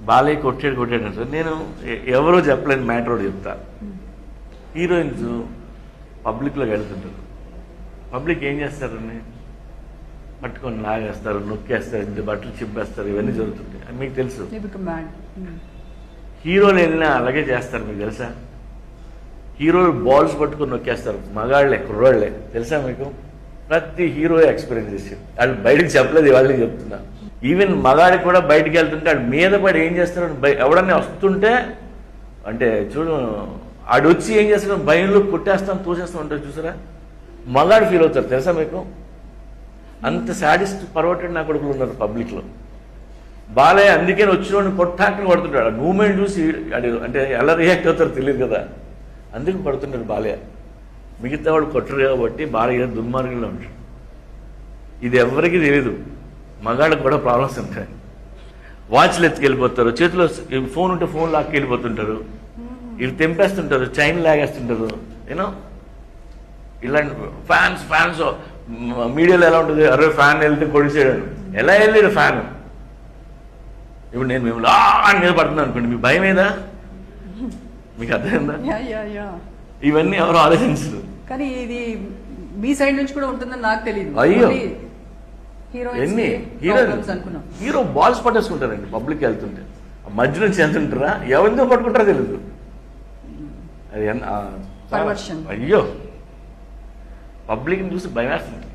బాలయ్య కొట్టాడు సార్. నేను ఎవరో చెప్పలేని మ్యాటర్ ఒకటి చెప్తా. హీరోయిన్స్ పబ్లిక్లోకి వెళ్తుంటారు. పబ్లిక్ ఏం చేస్తారని పట్టుకొని లాగేస్తారు, నొక్కేస్తారు, ఇంత బట్టలు చింపేస్తారు, ఇవన్నీ జరుగుతుంటాయి. అది మీకు తెలుసు. హీరోలు వెళ్ళినా అలాగే చేస్తారు, మీకు తెలుసా? హీరోలు బాల్స్ పట్టుకొని నొక్కేస్తారు, మగాళ్ళే, కుర్రాళ్ళే. తెలుసా మీకు? ప్రతి హీరో ఎక్స్పీరియన్స్ చేసి వాళ్ళు బయటకు చెప్పలేదు, వాళ్ళని చెప్తున్నా. ఈవెన్ మగాడికి కూడా బయటకు వెళ్తుంటే వాడు మీద పడి ఏం చేస్తాడు, ఎవడన్నా వస్తుంటే అంటే చూడు ఆడు వచ్చి ఏం చేస్తాడు, భయంలో కొట్టేస్తాం, తోసేస్తాం ఉంటారు చూసారా? మగాడు ఫీల్ అవుతారు, తెలుసా మీకు? అంత సాడిస్ట్ పర్వటెడ్ నా కొడుకులు ఉన్నారు పబ్లిక్లో. బాలయ్య అందుకే వచ్చిన కొట్టాకని కొడుతుంటాడు. ఆ మూమెంట్ చూసి అంటే ఎలా రియాక్ట్ అవుతారో తెలియదు కదా, అందుకు పడుతుంటాడు బాలయ్య. మిగతా వాడు కొట్టరు కాబట్టి బాలయ్య దుర్మార్గంలో ఉంటాడు. ఇది ఎవరికి తెలియదు, మగాళ్ళకు కూడా ప్రాబ్లమ్స్ ఉంటాయి. వాచ్లు ఎత్తుకెళ్ళిపోతారు, చేతిలో ఫోన్ ఉంటే ఫోన్ లాక్కెళ్ళిపోతుంటారు, ఇవి తెంపేస్తుంటారు, చైన్ లాగేస్తుంటారు. యూనో ఇలాంటి ఫ్యాన్స్ మీడియాలో ఎలా ఉంటుంది, అరే ఫ్యాన్ వెళ్తే కొడిసేయడం. ఎలా వెళ్ళాడు ఫ్యాన్? ఇప్పుడు నేను మేము అని మీద పడుతున్నాను అనుకోండి, మీ భయం ఏదా? మీకు అర్థమైందా? ఇవన్నీ ఎవరు ఆలోచించరు. కానీ ఇది మీ సైడ్ నుంచి కూడా ఉంటుందని నాకు తెలియదు. అయ్యో ఎన్ని హీరో బాల్స్ పట్టేసుకుంటారండి పబ్లిక్ వెళ్తుంటే. మధ్య నుంచి వెళ్తుంటారా, ఎవరితో పట్టుకుంటారో తెలియదు. అది అయ్యో పబ్లిక్ని చూసి భయం వేస్తుంది.